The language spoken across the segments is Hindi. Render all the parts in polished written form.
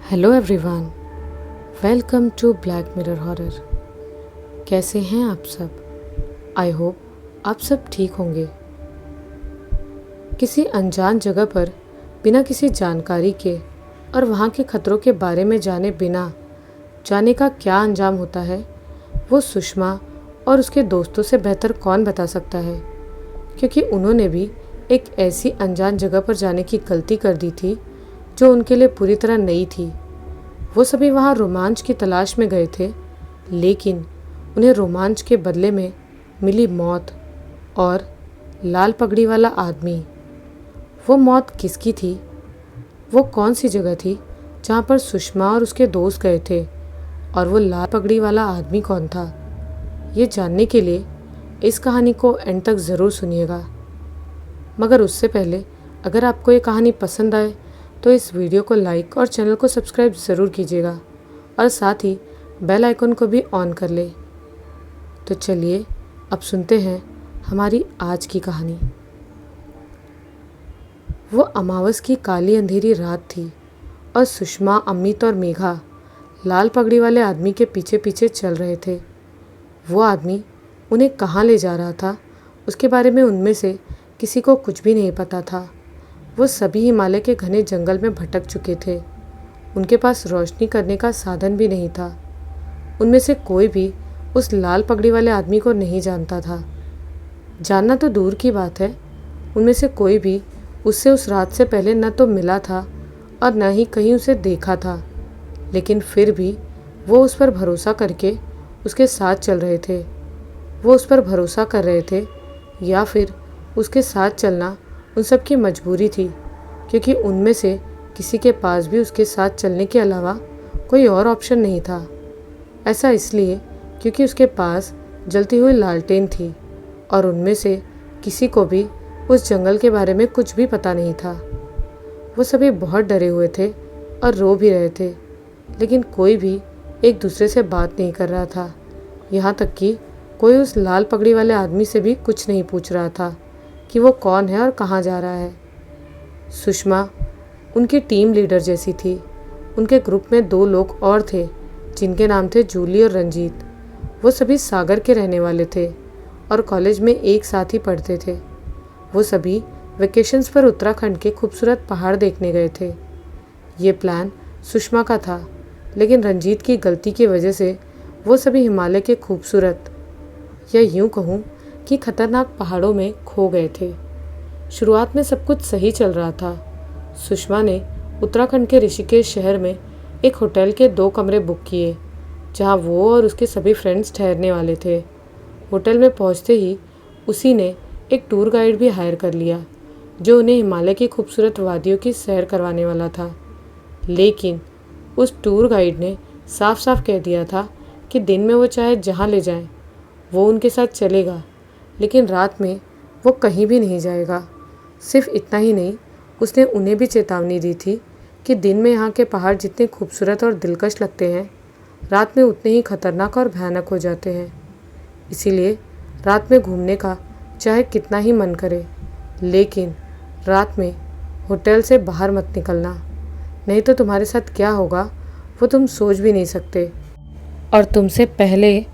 Hello everyone, welcome to Black Mirror horror. कैसे हैं आप सब? आई होप आप सब ठीक होंगे। किसी अनजान जगह पर बिना किसी जानकारी के और वहाँ के खतरों के बारे में जाने बिना जाने का क्या अंजाम होता है, वो सुषमा और उसके दोस्तों से बेहतर कौन बता सकता है, क्योंकि उन्होंने भी एक ऐसी अनजान जगह पर जाने की गलती कर दी थी जो उनके लिए पूरी तरह नई थी। वो सभी वहाँ रोमांच की तलाश में गए थे, लेकिन उन्हें रोमांच के बदले में मिली मौत और लाल पगड़ी वाला आदमी। वो मौत किसकी थी? वो कौन सी जगह थी जहाँ पर सुषमा और उसके दोस्त गए थे? और वो लाल पगड़ी वाला आदमी कौन था? ये जानने के लिए इस कहानी को एंड तक ज़रूर सुनिएगा। मगर उससे पहले अगर आपको ये कहानी पसंद आए तो इस वीडियो को लाइक और चैनल को सब्सक्राइब ज़रूर कीजिएगा और साथ ही बेल आइकन को भी ऑन कर ले। तो चलिए अब सुनते हैं हमारी आज की कहानी। वो अमावस की काली अंधेरी रात थी और सुषमा, अमित और मेघा लाल पगड़ी वाले आदमी के पीछे पीछे चल रहे थे। वो आदमी उन्हें कहाँ ले जा रहा था, उसके बारे में उनमें से किसी को कुछ भी नहीं पता था। वो सभी हिमालय के घने जंगल में भटक चुके थे। उनके पास रोशनी करने का साधन भी नहीं था। उनमें से कोई भी उस लाल पगड़ी वाले आदमी को नहीं जानता था। जानना तो दूर की बात है, उनमें से कोई भी उससे उस रात से पहले न तो मिला था और न ही कहीं उसे देखा था। लेकिन फिर भी वो उस पर भरोसा करके उसके साथ चल रहे थे। वो उस पर भरोसा कर रहे थे या फिर उसके साथ चलना उन सब की मजबूरी थी, क्योंकि उनमें से किसी के पास भी उसके साथ चलने के अलावा कोई और ऑप्शन नहीं था। ऐसा इसलिए क्योंकि उसके पास जलती हुई लालटेन थी और उनमें से किसी को भी उस जंगल के बारे में कुछ भी पता नहीं था। वो सभी बहुत डरे हुए थे और रो भी रहे थे, लेकिन कोई भी एक दूसरे से बात नहीं कर रहा था। यहाँ तक कि कोई उस लाल पगड़ी वाले आदमी से भी कुछ नहीं पूछ रहा था कि वो कौन है और कहाँ जा रहा है। सुषमा उनकी टीम लीडर जैसी थी। उनके ग्रुप में 2 लोग और थे जिनके नाम थे जूली और रंजीत। वो सभी सागर के रहने वाले थे और कॉलेज में एक साथ ही पढ़ते थे। वो सभी वेकेशंस पर उत्तराखंड के खूबसूरत पहाड़ देखने गए थे। ये प्लान सुषमा का था, लेकिन रंजीत की गलती की वजह से वो सभी हिमालय के खूबसूरत, या यूँ कहूँ कि खतरनाक पहाड़ों में खो गए थे। शुरुआत में सब कुछ सही चल रहा था। सुषमा ने उत्तराखंड के ऋषिकेश शहर में एक होटल के 2 कमरे बुक किए, जहां वो और उसके सभी फ्रेंड्स ठहरने वाले थे। होटल में पहुंचते ही उसी ने एक टूर गाइड भी हायर कर लिया, जो उन्हें हिमालय की खूबसूरत वादियों की सैर करवाने वाला था। लेकिन उस टूर गाइड ने साफ साफ कह दिया था कि दिन में वो चाहे जहाँ ले जाएं, वो उनके साथ चलेगा, लेकिन रात में वो कहीं भी नहीं जाएगा। सिर्फ इतना ही नहीं, उसने उन्हें भी चेतावनी दी थी कि दिन में यहाँ के पहाड़ जितने खूबसूरत और दिलकश लगते हैं, रात में उतने ही खतरनाक और भयानक हो जाते हैं। इसीलिए रात में घूमने का चाहे कितना ही मन करे, लेकिन रात में होटल से बाहर मत निकलना, नहीं तो तुम्हारे साथ क्या होगा वो तुम सोच भी नहीं सकते। और तुमसे पहले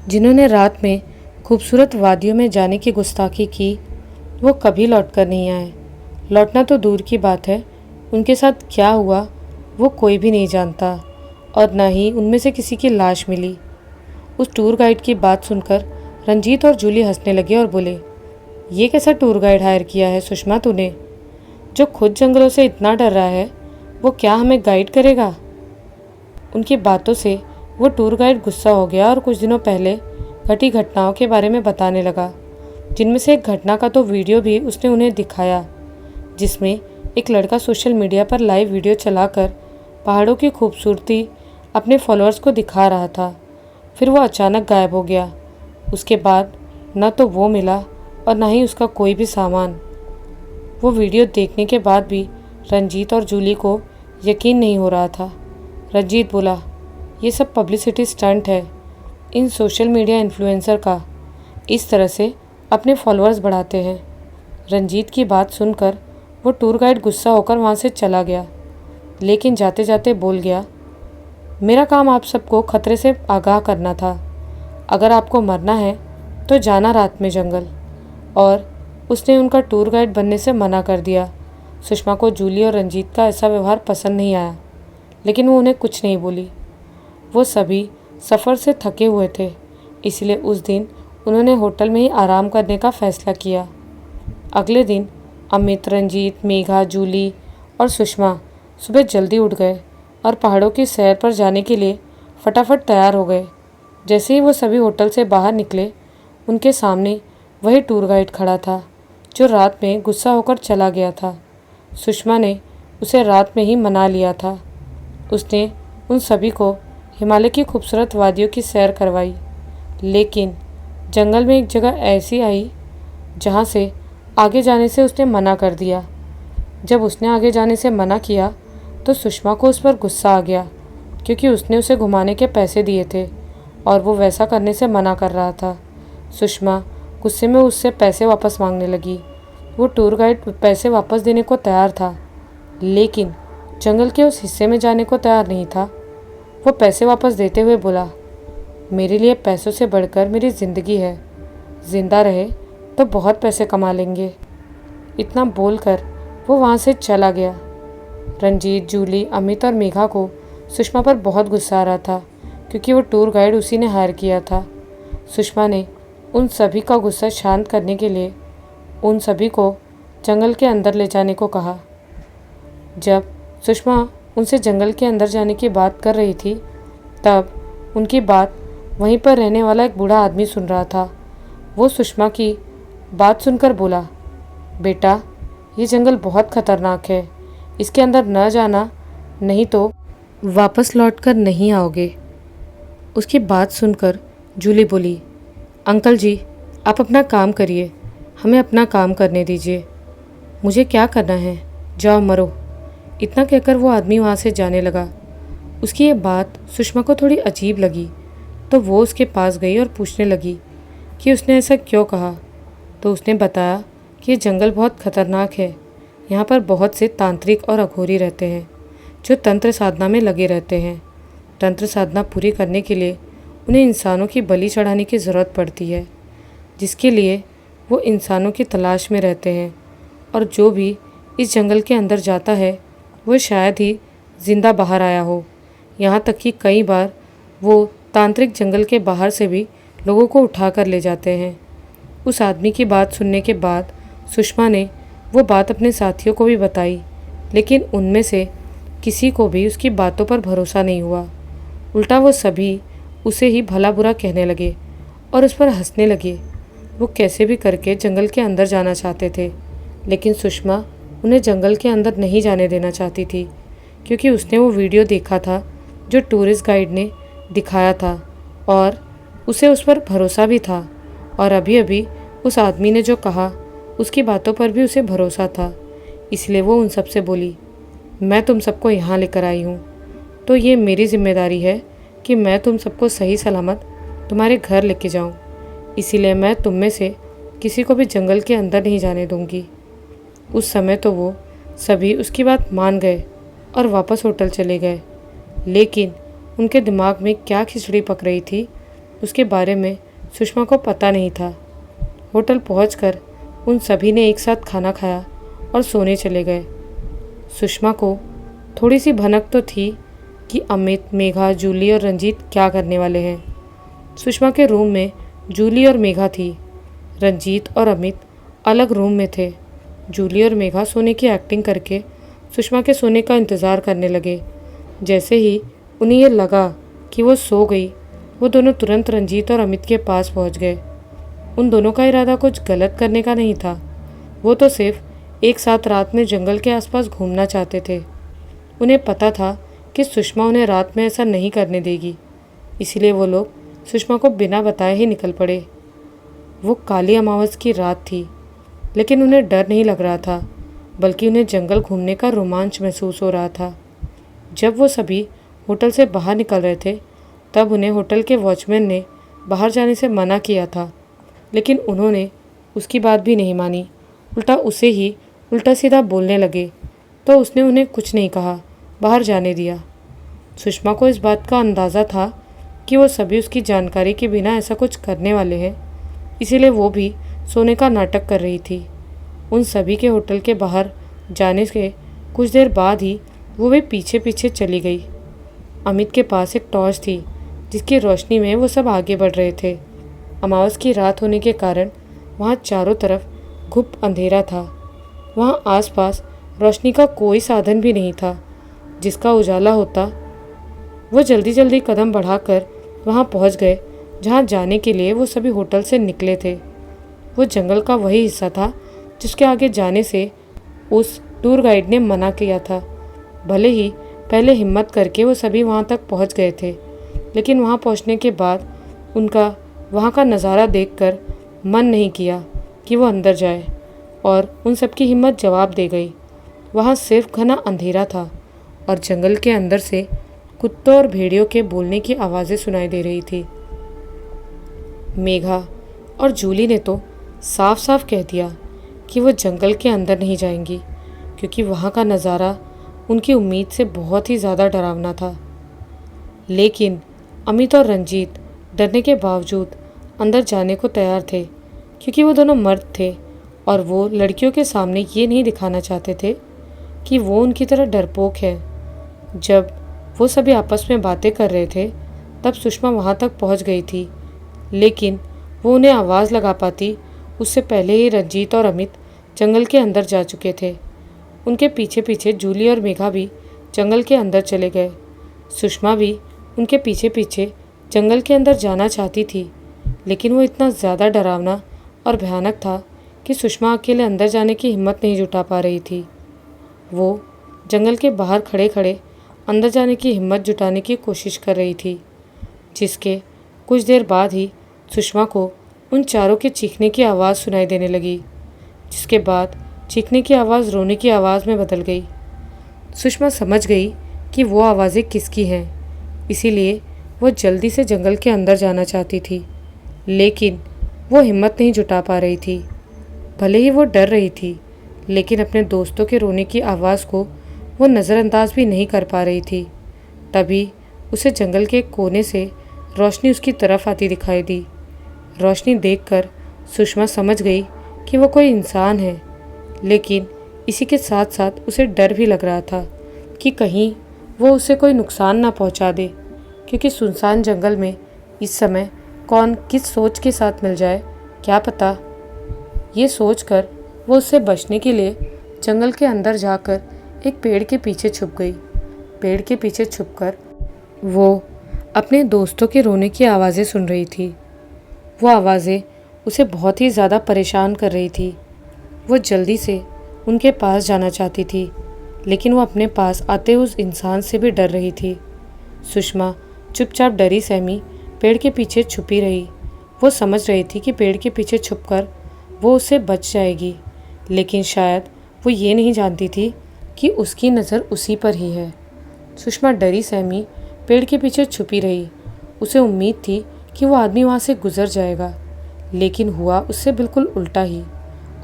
जिन्होंने रात में खूबसूरत वादियों में जाने की गुस्ताखी की, वो कभी लौट कर नहीं आए। लौटना तो दूर की बात है, उनके साथ क्या हुआ वो कोई भी नहीं जानता, और न ही उनमें से किसी की लाश मिली। उस टूर गाइड की बात सुनकर रंजीत और जूली हंसने लगे और बोले, ये कैसा टूर गाइड हायर किया है सुषमा तूने? जो खुद जंगलों से इतना डर रहा है, वो क्या हमें गाइड करेगा? उनकी बातों से वो टूर गाइड गुस्सा हो गया और कुछ दिनों पहले घटी घटनाओं के बारे में बताने लगा, जिनमें से एक घटना का तो वीडियो भी उसने उन्हें दिखाया, जिसमें एक लड़का सोशल मीडिया पर लाइव वीडियो चलाकर पहाड़ों की खूबसूरती अपने फॉलोअर्स को दिखा रहा था। फिर वो अचानक गायब हो गया। उसके बाद न तो वो मिला और न ही उसका कोई भी सामान। वो वीडियो देखने के बाद भी रंजीत और जूली को यकीन नहीं हो रहा था। रंजीत बोला, ये सब पब्लिसिटी स्टंट है इन सोशल मीडिया इन्फ्लुएंसर का, इस तरह से अपने फॉलोअर्स बढ़ाते हैं। रंजीत की बात सुनकर वो टूर गाइड गुस्सा होकर वहाँ से चला गया। लेकिन जाते जाते बोल गया, मेरा काम आप सबको खतरे से आगाह करना था। अगर आपको मरना है तो जाना रात में जंगल। और उसने उनका टूर गाइड बनने से मना कर दिया। सुषमा को जूली और रंजीत का ऐसा व्यवहार पसंद नहीं आया, लेकिन वो उन्हें कुछ नहीं बोली। वो सभी सफ़र से थके हुए थे, इसलिए उस दिन उन्होंने होटल में ही आराम करने का फ़ैसला किया। अगले दिन अमित, रंजीत, मेघा, जूली और सुषमा सुबह जल्दी उठ गए और पहाड़ों की सैर पर जाने के लिए फटाफट तैयार हो गए। जैसे ही वो सभी होटल से बाहर निकले, उनके सामने वही टूर गाइड खड़ा था जो रात में गुस्सा होकर चला गया था। सुषमा ने उसे रात में ही मना लिया था। उसने उन सभी को हिमालय की खूबसूरत वादियों की सैर करवाई, लेकिन जंगल में एक जगह ऐसी आई जहाँ से आगे जाने से उसने मना कर दिया। जब उसने आगे जाने से मना किया तो सुषमा को उस पर गुस्सा आ गया, क्योंकि उसने उसे घुमाने के पैसे दिए थे और वो वैसा करने से मना कर रहा था। सुषमा गुस्से में उससे पैसे वापस मांगने लगी। वो टूर गाइड पैसे वापस देने को तैयार था, लेकिन जंगल के उस हिस्से में जाने को तैयार नहीं था। वो पैसे वापस देते हुए बोला, मेरे लिए पैसों से बढ़कर मेरी ज़िंदगी है। जिंदा रहे तो बहुत पैसे कमा लेंगे। इतना बोलकर वो वहाँ से चला गया। रंजीत, जूली, अमित और मेघा को सुषमा पर बहुत गुस्सा आ रहा था, क्योंकि वो टूर गाइड उसी ने हायर किया था। सुषमा ने उन सभी का गुस्सा शांत करने के लिए उन सभी को जंगल के अंदर ले जाने को कहा। जब सुषमा उनसे जंगल के अंदर जाने की बात कर रही थी, तब उनकी बात वहीं पर रहने वाला एक बूढ़ा आदमी सुन रहा था। वो सुषमा की बात सुनकर बोला, बेटा, ये जंगल बहुत खतरनाक है, इसके अंदर न जाना, नहीं तो वापस लौटकर नहीं आओगे। उसकी बात सुनकर जूली बोली, अंकल जी, आप अपना काम करिए, हमें अपना काम करने दीजिए। मुझे क्या करना है, जाओ मरो। इतना कहकर वो आदमी वहाँ से जाने लगा। उसकी ये बात सुषमा को थोड़ी अजीब लगी, तो वो उसके पास गई और पूछने लगी कि उसने ऐसा क्यों कहा। तो उसने बताया कि ये जंगल बहुत खतरनाक है। यहाँ पर बहुत से तांत्रिक और अघोरी रहते हैं जो तंत्र साधना में लगे रहते हैं। तंत्र साधना पूरी करने के लिए उन्हें इंसानों की बलि चढ़ाने की ज़रूरत पड़ती है, जिसके लिए वो इंसानों की तलाश में रहते हैं। और जो भी इस जंगल के अंदर जाता है वो शायद ही ज़िंदा बाहर आया हो। यहाँ तक कि कई बार वो तांत्रिक जंगल के बाहर से भी लोगों को उठा कर ले जाते हैं। उस आदमी की बात सुनने के बाद सुषमा ने वो बात अपने साथियों को भी बताई, लेकिन उनमें से किसी को भी उसकी बातों पर भरोसा नहीं हुआ। उल्टा वो सभी उसे ही भला बुरा कहने लगे और उस पर हंसने लगे। वो कैसे भी करके जंगल के अंदर जाना चाहते थे, लेकिन सुषमा उन्हें जंगल के अंदर नहीं जाने देना चाहती थी, क्योंकि उसने वो वीडियो देखा था जो टूरिस्ट गाइड ने दिखाया था और उसे उस पर भरोसा भी था। और अभी अभी उस आदमी ने जो कहा उसकी बातों पर भी उसे भरोसा था। इसलिए वो उन सब से बोली, मैं तुम सबको यहाँ लेकर आई हूँ, तो ये मेरी जिम्मेदारी है कि मैं तुम सबको सही सलामत तुम्हारे घर लेके जाऊँ। इसीलिए मैं तुम में से किसी को भी जंगल के अंदर नहीं जाने दूँगी। उस समय तो वो सभी उसकी बात मान गए और वापस होटल चले गए, लेकिन उनके दिमाग में क्या खिचड़ी पक रही थी उसके बारे में सुषमा को पता नहीं था। होटल पहुंचकर उन सभी ने एक साथ खाना खाया और सोने चले गए। सुषमा को थोड़ी सी भनक तो थी कि अमित, मेघा, जूली और रंजीत क्या करने वाले हैं। सुषमा के रूम में जूली और मेघा थी। रंजीत और अमित अलग रूम में थे। जूली और मेघा सोने की एक्टिंग करके सुषमा के सोने का इंतज़ार करने लगे। जैसे ही उन्हें ये लगा कि वो सो गई, वो दोनों तुरंत रंजीत और अमित के पास पहुंच गए। उन दोनों का इरादा कुछ गलत करने का नहीं था, वो तो सिर्फ एक साथ रात में जंगल के आसपास घूमना चाहते थे। उन्हें पता था कि सुषमा उन्हें रात में ऐसा नहीं करने देगी, इसलिए वो लोग सुषमा को बिना बताए ही निकल पड़े। वो काली अमावस की रात थी, लेकिन उन्हें डर नहीं लग रहा था, बल्कि उन्हें जंगल घूमने का रोमांच महसूस हो रहा था। जब वो सभी होटल से बाहर निकल रहे थे, तब उन्हें होटल के वॉचमैन ने बाहर जाने से मना किया था, लेकिन उन्होंने उसकी बात भी नहीं मानी। उल्टा उसे ही उल्टा सीधा बोलने लगे, तो उसने उन्हें कुछ नहीं कहा बाहर जाने दिया। सुषमा को इस बात का अंदाज़ा था कि वो सभी उसकी जानकारी के बिना ऐसा कुछ करने वाले हैं, इसीलिए वो भी सोने का नाटक कर रही थी। उन सभी के होटल के बाहर जाने के कुछ देर बाद ही वो भी पीछे पीछे चली गई। अमित के पास एक टॉर्च थी जिसकी रोशनी में वो सब आगे बढ़ रहे थे। अमावस की रात होने के कारण वहाँ चारों तरफ घुप अंधेरा था। वहाँ आसपास रोशनी का कोई साधन भी नहीं था जिसका उजाला होता। वो जल्दी जल्दी कदम बढ़ाकर वहाँ पहुँच गए जहाँ जाने के लिए वो सभी होटल से निकले थे। वो जंगल का वही हिस्सा था जिसके आगे जाने से उस टूर गाइड ने मना किया था। भले ही पहले हिम्मत करके वो सभी वहाँ तक पहुँच गए थे, लेकिन वहाँ पहुँचने के बाद उनका वहाँ का नज़ारा देखकर मन नहीं किया कि वो अंदर जाए, और उन सबकी हिम्मत जवाब दे गई। वहाँ सिर्फ घना अंधेरा था और जंगल के अंदर से कुत्तों और भेड़ियों के बोलने की आवाज़ें सुनाई दे रही थी। मेघा और जूली ने तो साफ साफ कह दिया कि वो जंगल के अंदर नहीं जाएंगी, क्योंकि वहाँ का नज़ारा उनकी उम्मीद से बहुत ही ज़्यादा डरावना था। लेकिन अमित और रंजीत डरने के बावजूद अंदर जाने को तैयार थे, क्योंकि वो दोनों मर्द थे और वो लड़कियों के सामने ये नहीं दिखाना चाहते थे कि वो उनकी तरह डरपोक है। जब वो सभी आपस में बातें कर रहे थे तब सुषमा वहाँ तक पहुँच गई थी, लेकिन वो उन्हें आवाज़ लगा पाती उससे पहले ही रंजीत और अमित जंगल के अंदर जा चुके थे। उनके पीछे पीछे जूली और मेघा भी जंगल के अंदर चले गए। सुषमा भी उनके पीछे पीछे जंगल के अंदर जाना चाहती थी, लेकिन वो इतना ज़्यादा डरावना और भयानक था कि सुषमा अकेले अंदर जाने की हिम्मत नहीं जुटा पा रही थी। वो जंगल के बाहर खड़े खड़े अंदर जाने की हिम्मत जुटाने की कोशिश कर रही थी, जिसके कुछ देर बाद ही सुषमा को उन चारों के चीखने की आवाज़ सुनाई देने लगी, जिसके बाद चीखने की आवाज़ रोने की आवाज़ में बदल गई। सुषमा समझ गई कि वो आवाज़ें किसकी हैं, इसीलिए वो जल्दी से जंगल के अंदर जाना चाहती थी, लेकिन वो हिम्मत नहीं जुटा पा रही थी। भले ही वो डर रही थी, लेकिन अपने दोस्तों के रोने की आवाज़ को वो नज़रअंदाज भी नहीं कर पा रही थी। तभी उसे जंगल के कोने से रोशनी उसकी तरफ आती दिखाई दी। रोशनी देखकर सुषमा समझ गई कि वो कोई इंसान है, लेकिन इसी के साथ साथ उसे डर भी लग रहा था कि कहीं वो उसे कोई नुकसान ना पहुंचा दे, क्योंकि सुनसान जंगल में इस समय कौन किस सोच के साथ मिल जाए क्या पता। ये सोचकर वो उससे बचने के लिए जंगल के अंदर जाकर एक पेड़ के पीछे छुप गई। पेड़ के पीछे छुपकर वो अपने दोस्तों के रोने की आवाज़ें सुन रही थी। वो आवाज़ें उसे बहुत ही ज़्यादा परेशान कर रही थी। वो जल्दी से उनके पास जाना चाहती थी, लेकिन वो अपने पास आते उस इंसान से भी डर रही थी। सुषमा चुपचाप डरी सहमी पेड़ के पीछे छुपी रही। वो समझ रही थी कि पेड़ के पीछे छुपकर वो उससे बच जाएगी, लेकिन शायद वो ये नहीं जानती थी कि उसकी नज़र उसी पर ही है। सुषमा डरी सहमी पेड़ के पीछे छुपी रही। उसे उम्मीद थी कि वो आदमी वहाँ से गुजर जाएगा, लेकिन हुआ उससे बिल्कुल उल्टा ही।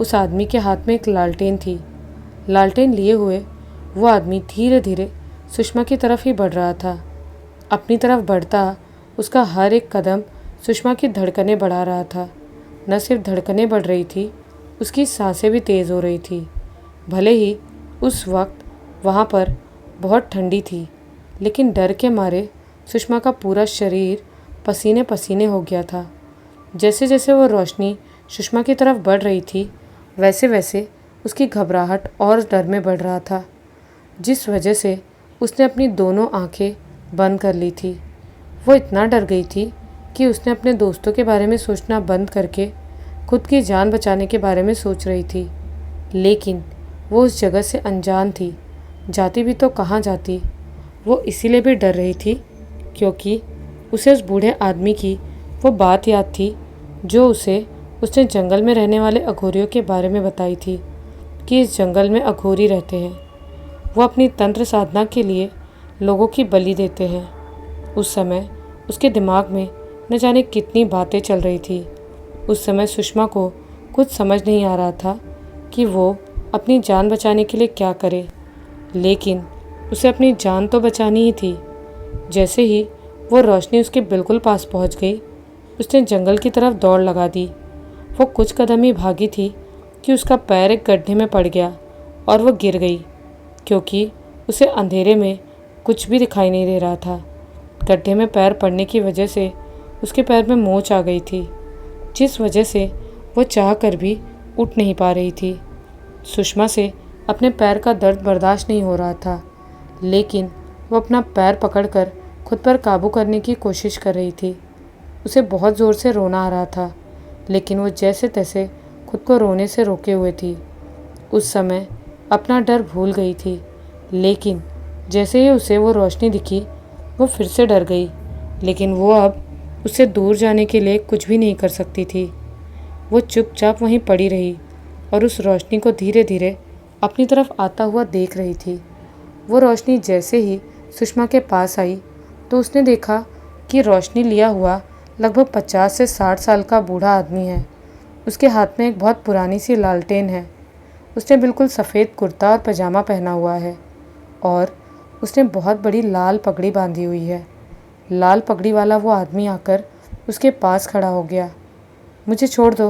उस आदमी के हाथ में एक लालटेन थी। लालटेन लिए हुए वो आदमी धीरे धीरे सुषमा की तरफ ही बढ़ रहा था। अपनी तरफ बढ़ता उसका हर एक कदम सुषमा की धड़कनें बढ़ा रहा था। न सिर्फ धड़कनें बढ़ रही थी, उसकी सांसें भी तेज़ हो रही थी। भले ही उस वक्त वहाँ पर बहुत ठंडी थी, लेकिन डर के मारे सुषमा का पूरा शरीर पसीने पसीने हो गया था। जैसे जैसे वो रोशनी सुषमा की तरफ बढ़ रही थी, वैसे वैसे उसकी घबराहट और डर में बढ़ रहा था, जिस वजह से उसने अपनी दोनों आंखें बंद कर ली थी। वो इतना डर गई थी कि उसने अपने दोस्तों के बारे में सोचना बंद करके खुद की जान बचाने के बारे में सोच रही थी। लेकिन वो उस जगह से अनजान थी, जाती भी तो कहाँ जाती। वो इसीलिए भी डर रही थी क्योंकि उसे उस बूढ़े आदमी की वो बात याद थी जो उसने जंगल में रहने वाले अघोरियों के बारे में बताई थी कि इस जंगल में अघोरी रहते हैं। वो अपनी तंत्र साधना के लिए लोगों की बलि देते हैं। उस समय उसके दिमाग में न जाने कितनी बातें चल रही थी। उस समय सुषमा को कुछ समझ नहीं आ रहा था कि वो अपनी जान बचाने के लिए क्या करे, लेकिन उसे अपनी जान तो बचानी ही थी। जैसे ही वो रोशनी उसके बिल्कुल पास पहुंच गई, उसने जंगल की तरफ दौड़ लगा दी। वो कुछ कदम ही भागी थी कि उसका पैर एक गड्ढे में पड़ गया और वो गिर गई, क्योंकि उसे अंधेरे में कुछ भी दिखाई नहीं दे रहा था। गड्ढे में पैर पड़ने की वजह से उसके पैर में मोच आ गई थी, जिस वजह से वो चाह कर भी उठ नहीं पा रही थी। सुषमा से अपने पैर का दर्द बर्दाश्त नहीं हो रहा था, लेकिन वो अपना पैर पकड़कर खुद पर काबू करने की कोशिश कर रही थी। उसे बहुत ज़ोर से रोना आ रहा था, लेकिन वो जैसे तैसे खुद को रोने से रोके हुए थी। उस समय अपना डर भूल गई थी, लेकिन जैसे ही उसे वो रोशनी दिखी, वो फिर से डर गई। लेकिन वो अब उससे दूर जाने के लिए कुछ भी नहीं कर सकती थी। वो चुपचाप वहीं पड़ी रही और उस रोशनी को धीरे धीरे अपनी तरफ आता हुआ देख रही थी। वो रोशनी जैसे ही सुषमा के पास आई तो उसने देखा कि रोशनी लिया हुआ लगभग 50 से 60 साल का बूढ़ा आदमी है। उसके हाथ में एक बहुत पुरानी सी लालटेन है। उसने बिल्कुल सफ़ेद कुर्ता और पजामा पहना हुआ है और उसने बहुत बड़ी लाल पगड़ी बांधी हुई है। लाल पगड़ी वाला वो आदमी आकर उसके पास खड़ा हो गया। मुझे छोड़ दो,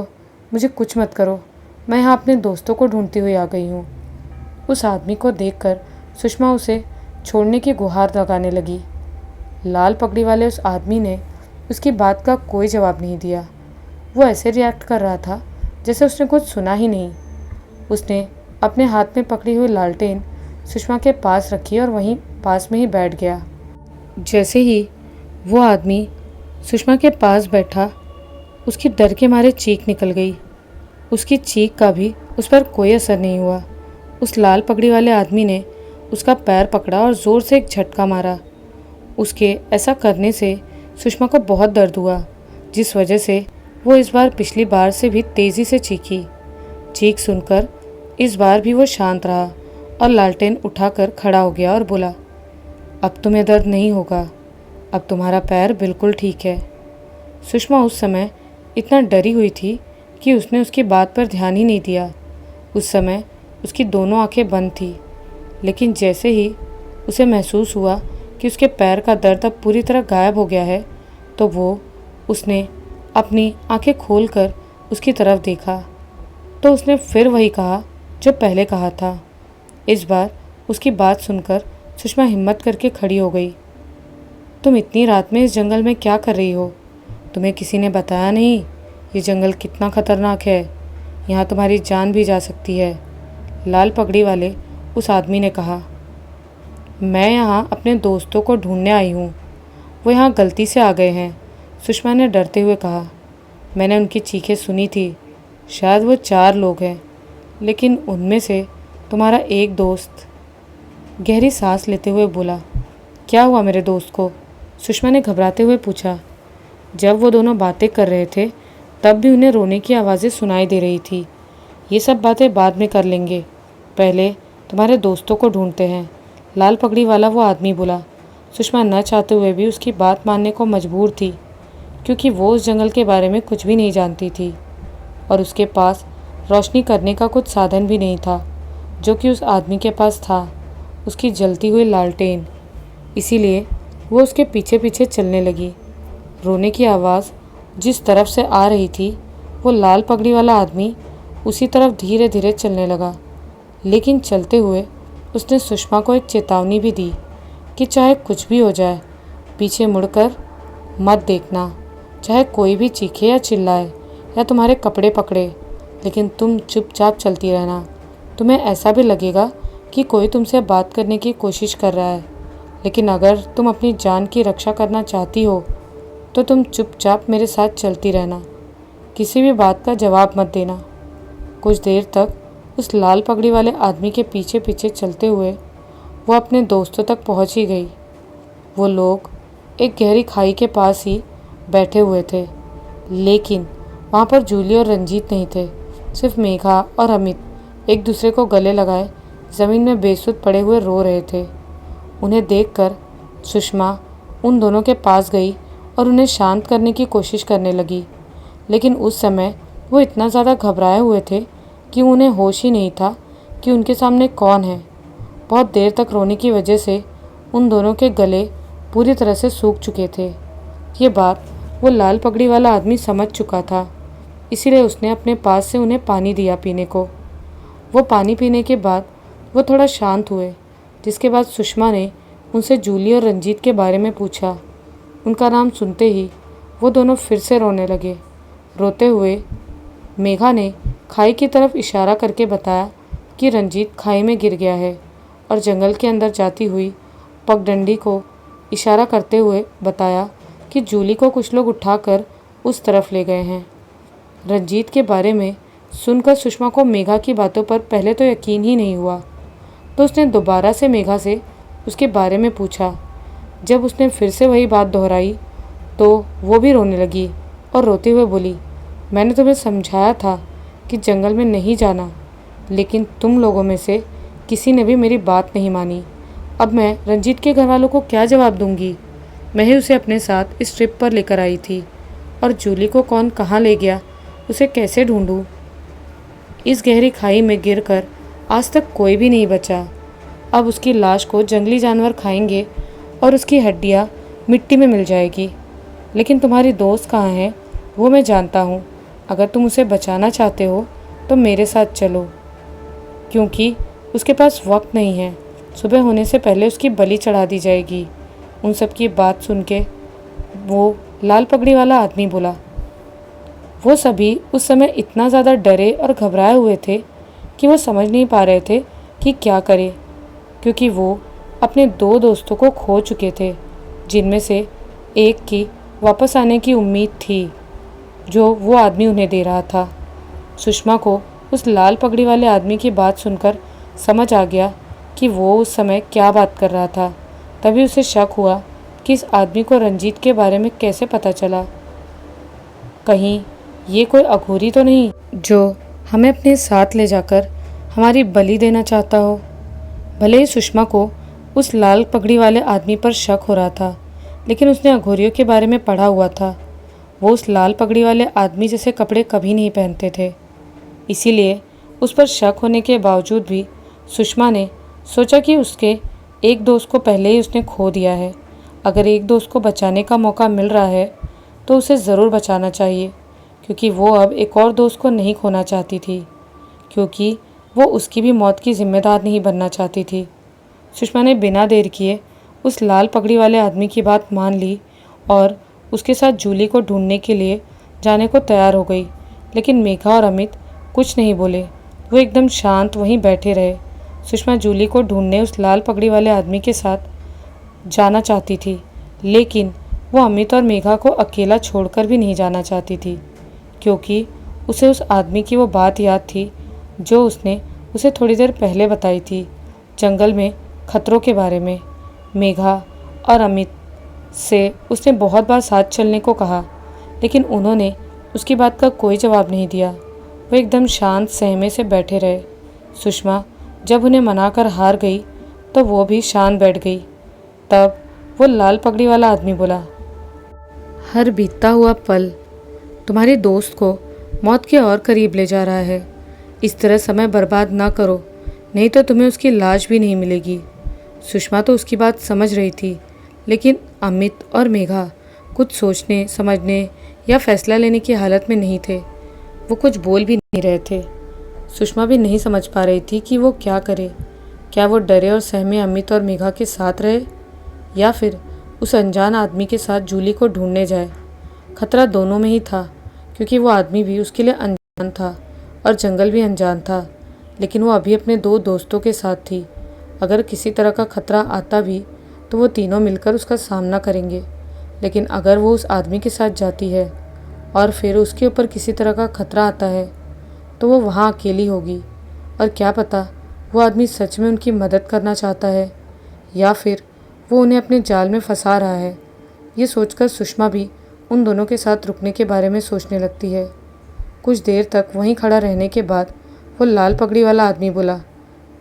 मुझे कुछ मत करो, मैं यहाँ अपने दोस्तों को ढूंढती हुई आ गई हूँ। उस आदमी को देखकर सुषमा उसे छोड़ने की गुहार लगाने लगी। लाल पगड़ी वाले उस आदमी ने उसकी बात का कोई जवाब नहीं दिया। वो ऐसे रिएक्ट कर रहा था जैसे उसने कुछ सुना ही नहीं। उसने अपने हाथ में पकड़ी हुई लालटेन सुषमा के पास रखी और वहीं पास में ही बैठ गया। जैसे ही वो आदमी सुषमा के पास बैठा, उसकी डर के मारे चीख निकल गई। उसकी चीख का भी उस पर कोई असर नहीं हुआ। उस लाल पगड़ी वाले आदमी ने उसका पैर पकड़ा और ज़ोर से एक झटका मारा। उसके ऐसा करने से सुषमा को बहुत दर्द हुआ, जिस वजह से वो इस बार पिछली बार से भी तेज़ी से चीखी। चीख सुनकर इस बार भी वो शांत रहा और लालटेन उठाकर खड़ा हो गया और बोला, अब तुम्हें दर्द नहीं होगा, अब तुम्हारा पैर बिल्कुल ठीक है। सुषमा उस समय इतना डरी हुई थी कि उसने उसकी बात पर ध्यान ही नहीं दिया। उस समय उसकी दोनों आंखें बंद थी, लेकिन जैसे ही उसे महसूस हुआ कि उसके पैर का दर्द अब पूरी तरह गायब हो गया है, तो उसने अपनी आंखें खोलकर उसकी तरफ देखा। तो उसने फिर वही कहा जो पहले कहा था। इस बार उसकी बात सुनकर सुषमा हिम्मत करके खड़ी हो गई। तुम इतनी रात में इस जंगल में क्या कर रही हो? तुम्हें किसी ने बताया नहीं ये जंगल कितना खतरनाक है? यहाँ तुम्हारी जान भी जा सकती है। लाल पगड़ी वाले उस आदमी ने कहा। मैं यहाँ अपने दोस्तों को ढूंढने आई हूँ, वो यहाँ गलती से आ गए हैं, सुषमा ने डरते हुए कहा। मैंने उनकी चीखें सुनी थी, शायद वो 4 लोग हैं, लेकिन उनमें से तुम्हारा एक दोस्त। गहरी सांस लेते हुए बोला। क्या हुआ मेरे दोस्त को? सुषमा ने घबराते हुए पूछा। जब वो दोनों बातें कर रहे थे तब भी उन्हें रोने की आवाज़ें सुनाई दे रही थी। ये सब बातें बाद में कर लेंगे, पहले तुम्हारे दोस्तों को ढूंढते हैं, लाल पगड़ी वाला वो आदमी बोला। सुषमा न चाहते हुए भी उसकी बात मानने को मजबूर थी, क्योंकि वो उस जंगल के बारे में कुछ भी नहीं जानती थी और उसके पास रोशनी करने का कुछ साधन भी नहीं था, जो कि उस आदमी के पास था, उसकी जलती हुई लालटेन। इसीलिए वो उसके पीछे पीछे चलने लगी। रोने की आवाज़ जिस तरफ से आ रही थी, वो लाल पगड़ी वाला आदमी उसी तरफ धीरे धीरे चलने लगा। लेकिन चलते हुए उसने सुषमा को एक चेतावनी भी दी कि चाहे कुछ भी हो जाए, पीछे मुड़कर मत देखना। चाहे कोई भी चीखे या चिल्लाए या तुम्हारे कपड़े पकड़े, लेकिन तुम चुपचाप चलती रहना। तुम्हें ऐसा भी लगेगा कि कोई तुमसे बात करने की कोशिश कर रहा है, लेकिन अगर तुम अपनी जान की रक्षा करना चाहती हो तो तुम चुपचाप मेरे साथ चलती रहना, किसी भी बात का जवाब मत देना। कुछ देर तक उस लाल पगड़ी वाले आदमी के पीछे पीछे चलते हुए वो अपने दोस्तों तक पहुंच ही गई। वो लोग एक गहरी खाई के पास ही बैठे हुए थे, लेकिन वहाँ पर जूली और रंजीत नहीं थे। सिर्फ मेघा और अमित एक दूसरे को गले लगाए ज़मीन में बेसुध पड़े हुए रो रहे थे। उन्हें देखकर सुषमा उन दोनों के पास गई और उन्हें शांत करने की कोशिश करने लगी, लेकिन उस समय वो इतना ज़्यादा घबराए हुए थे कि उन्हें होश ही नहीं था कि उनके सामने कौन है। बहुत देर तक रोने की वजह से उन दोनों के गले पूरी तरह से सूख चुके थे। ये बात वो लाल पगड़ी वाला आदमी समझ चुका था, इसीलिए उसने अपने पास से उन्हें पानी दिया पीने को। वो पानी पीने के बाद वो थोड़ा शांत हुए, जिसके बाद सुषमा ने उनसे जूली और रंजीत के बारे में पूछा। उनका नाम सुनते ही वो दोनों फिर से रोने लगे। रोते हुए मेघा ने खाई की तरफ इशारा करके बताया कि रंजीत खाई में गिर गया है, और जंगल के अंदर जाती हुई पगडंडी को इशारा करते हुए बताया कि जूली को कुछ लोग उठाकर उस तरफ ले गए हैं। रंजीत के बारे में सुनकर सुषमा को मेघा की बातों पर पहले तो यकीन ही नहीं हुआ, तो उसने दोबारा से मेघा से उसके बारे में पूछा। जब उसने फिर से वही बात दोहराई तो वो भी रोने लगी और रोते हुए बोली, मैंने तुम्हें समझाया था कि जंगल में नहीं जाना, लेकिन तुम लोगों में से किसी ने भी मेरी बात नहीं मानी। अब मैं रंजीत के घर वालों को क्या जवाब दूंगी? मैं ही उसे अपने साथ इस ट्रिप पर लेकर आई थी, और जूली को कौन कहाँ ले गया उसे कैसे ढूंढूं? इस गहरी खाई में गिरकर आज तक कोई भी नहीं बचा। अब उसकी लाश को जंगली जानवर खाएंगे और उसकी हड्डियाँ मिट्टी में मिल जाएगी। लेकिन तुम्हारी दोस्त कहाँ है वो मैं जानता हूँ। अगर तुम उसे बचाना चाहते हो तो मेरे साथ चलो, क्योंकि उसके पास वक्त नहीं है। सुबह होने से पहले उसकी बलि चढ़ा दी जाएगी। उन सब की बात सुन के वो लाल पगड़ी वाला आदमी बोला। वो सभी उस समय इतना ज़्यादा डरे और घबराए हुए थे कि वो समझ नहीं पा रहे थे कि क्या करें, क्योंकि वो अपने दो दोस्तों को खो चुके थे, जिनमें से एक की वापस आने की उम्मीद थी जो वो आदमी उन्हें दे रहा था। सुषमा को उस लाल पगड़ी वाले आदमी की बात सुनकर समझ आ गया कि वो उस समय क्या बात कर रहा था। तभी उसे शक हुआ कि इस आदमी को रंजीत के बारे में कैसे पता चला। कहीं ये कोई अघोरी तो नहीं जो हमें अपने साथ ले जाकर हमारी बलि देना चाहता हो? भले ही सुषमा को उस लाल पगड़ी वाले आदमी पर शक हो रहा था, लेकिन उसने अघोरियों के बारे में पढ़ा हुआ था। वो उस लाल पगड़ी वाले आदमी जैसे कपड़े कभी नहीं पहनते थे। इसीलिए उस पर शक होने के बावजूद भी सुषमा ने सोचा कि उसके एक दोस्त को पहले ही उसने खो दिया है। अगर एक दोस्त को बचाने का मौका मिल रहा है तो उसे ज़रूर बचाना चाहिए, क्योंकि वो अब एक और दोस्त को नहीं खोना चाहती थी, क्योंकि वो उसकी भी मौत की जिम्मेदार नहीं बनना चाहती थी। सुषमा ने बिना देर किए उस लाल पगड़ी वाले आदमी की बात मान ली और उसके साथ जूली को ढूंढने के लिए जाने को तैयार हो गई। लेकिन मेघा और अमित कुछ नहीं बोले, वो एकदम शांत वहीं बैठे रहे। सुषमा जूली को ढूंढने उस लाल पगड़ी वाले आदमी के साथ जाना चाहती थी, लेकिन वो अमित और मेघा को अकेला छोड़कर भी नहीं जाना चाहती थी, क्योंकि उसे उस आदमी की वो बात याद थी जो उसने उसे थोड़ी देर पहले बताई थी, जंगल में खतरों के बारे में। मेघा और अमित से उसने बहुत बार साथ चलने को कहा, लेकिन उन्होंने उसकी बात का कोई जवाब नहीं दिया। वो एकदम शांत सहमे से बैठे रहे। सुषमा जब उन्हें मनाकर हार गई तो वो भी शांत बैठ गई। तब वो लाल पगड़ी वाला आदमी बोला, हर बीतता हुआ पल तुम्हारे दोस्त को मौत के और करीब ले जा रहा है। इस तरह समय बर्बाद ना करो, नहीं तो तुम्हें उसकी लाश भी नहीं मिलेगी। सुषमा तो उसकी बात समझ रही थी, लेकिन अमित और मेघा कुछ सोचने समझने या फैसला लेने की हालत में नहीं थे। वो कुछ बोल भी नहीं रहे थे। सुषमा भी नहीं समझ पा रही थी कि वो क्या करे। क्या वो डरे और सहमे अमित और मेघा के साथ रहे, या फिर उस अनजान आदमी के साथ जूली को ढूंढने जाए? खतरा दोनों में ही था, क्योंकि वो आदमी भी उसके लिए अनजान था और जंगल भी अनजान था। लेकिन वो अभी अपने दो दोस्तों के साथ थी। अगर किसी तरह का खतरा आता भी तो वो तीनों मिलकर उसका सामना करेंगे, लेकिन अगर वो उस आदमी के साथ जाती है और फिर उसके ऊपर किसी तरह का खतरा आता है तो वो वहाँ अकेली होगी। और क्या पता वो आदमी सच में उनकी मदद करना चाहता है या फिर वो उन्हें अपने जाल में फंसा रहा है। ये सोचकर सुषमा भी उन दोनों के साथ रुकने के बारे में सोचने लगती है। कुछ देर तक वहीं खड़ा रहने के बाद वो लाल पगड़ी वाला आदमी बोला,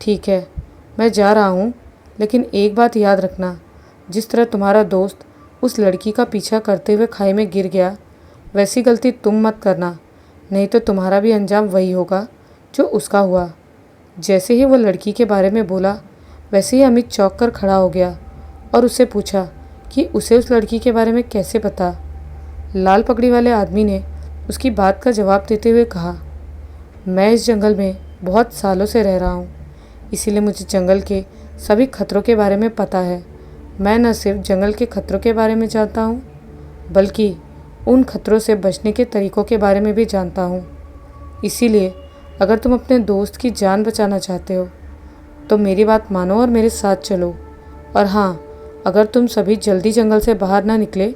ठीक है, मैं जा रहा हूँ, लेकिन एक बात याद रखना, जिस तरह तुम्हारा दोस्त उस लड़की का पीछा करते हुए खाई में गिर गया, वैसी गलती तुम मत करना, नहीं तो तुम्हारा भी अंजाम वही होगा जो उसका हुआ। जैसे ही वो लड़की के बारे में बोला, वैसे ही अमित चौंक कर खड़ा हो गया और उससे पूछा कि उसे उस लड़की के बारे में कैसे पता। लाल पगड़ी वाले आदमी ने उसकी बात का जवाब देते हुए कहा, मैं इस जंगल में बहुत सालों से रह रहा हूँ, इसीलिए मुझे जंगल के सभी खतरों के बारे में पता है। मैं न सिर्फ जंगल के खतरों के बारे में जानता हूँ, बल्कि उन खतरों से बचने के तरीकों के बारे में भी जानता हूँ। इसीलिए अगर तुम अपने दोस्त की जान बचाना चाहते हो तो मेरी बात मानो और मेरे साथ चलो। और हाँ, अगर तुम सभी जल्दी जंगल से बाहर ना निकले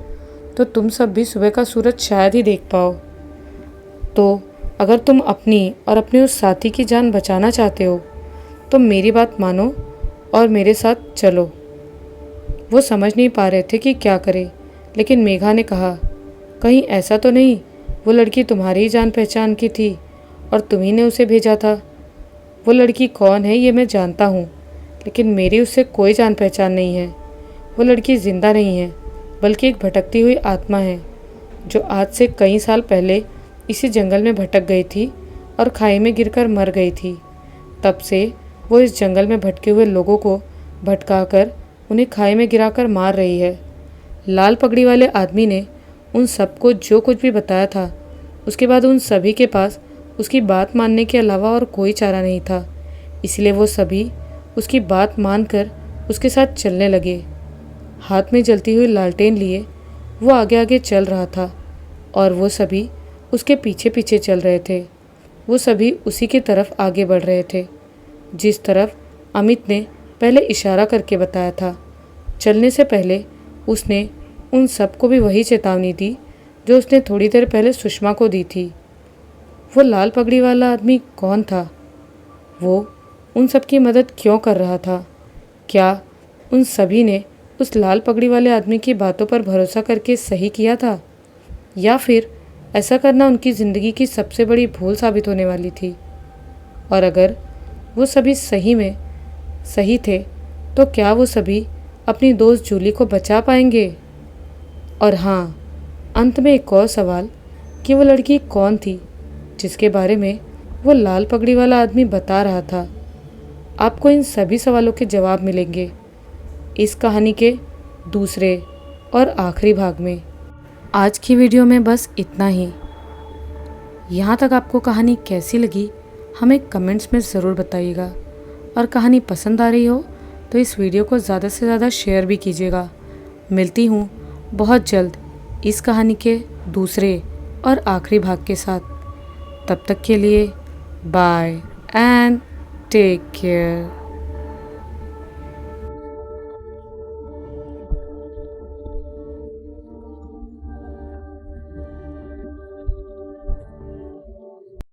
तो तुम सब भी सुबह का सूरज शायद ही देख पाओ। तो अगर तुम अपनी और अपने उस साथी की जान बचाना चाहते हो तो मेरी बात मानो और मेरे साथ चलो। वो समझ नहीं पा रहे थे कि क्या करें, लेकिन मेघा ने कहा, कहीं ऐसा तो नहीं वो लड़की तुम्हारी ही जान पहचान की थी और तुम्ही ने उसे भेजा था। वो लड़की कौन है ये मैं जानता हूँ, लेकिन मेरी उससे कोई जान पहचान नहीं है। वो लड़की जिंदा नहीं है, बल्कि एक भटकती हुई आत्मा है जो आज से कई साल पहले इसी जंगल में भटक गई थी और खाई में गिरकर मर गई थी। तब से वो इस जंगल में भटके हुए लोगों को भटकाकर उन्हें खाई में गिराकर मार रही है। लाल पगड़ी वाले आदमी ने उन सबको जो कुछ भी बताया था, उसके बाद उन सभी के पास उसकी बात मानने के अलावा और कोई चारा नहीं था। इसलिए वो सभी उसकी बात मानकर उसके साथ चलने लगे। हाथ में जलती हुई लालटेन लिए वो आगे आगे चल रहा था और वो सभी उसके पीछे पीछे चल रहे थे। वो सभी उसी की तरफ आगे बढ़ रहे थे जिस तरफ अमित ने पहले इशारा करके बताया था। चलने से पहले उसने उन सबको भी वही चेतावनी दी जो उसने थोड़ी देर पहले सुषमा को दी थी। वो लाल पगड़ी वाला आदमी कौन था? वो उन सब की मदद क्यों कर रहा था? क्या उन सभी ने उस लाल पगड़ी वाले आदमी की बातों पर भरोसा करके सही किया था, या फिर ऐसा करना उनकी ज़िंदगी की सबसे बड़ी भूल साबित होने वाली थी? और अगर वो सभी सही में सही थे तो क्या वो सभी अपनी दोस्त जूली को बचा पाएंगे? और हाँ, अंत में एक और सवाल कि वो लड़की कौन थी जिसके बारे में वो लाल पगड़ी वाला आदमी बता रहा था? आपको इन सभी सवालों के जवाब मिलेंगे इस कहानी के दूसरे और आखिरी भाग में। आज की वीडियो में बस इतना ही। यहाँ तक आपको कहानी कैसी लगी हमें कमेंट्स में ज़रूर बताइएगा, और कहानी पसंद आ रही हो तो इस वीडियो को ज़्यादा से ज़्यादा शेयर भी कीजिएगा। मिलती हूँ बहुत जल्द इस कहानी के दूसरे और आखिरी भाग के साथ। तब तक के लिए बाय एंड टेक केयर।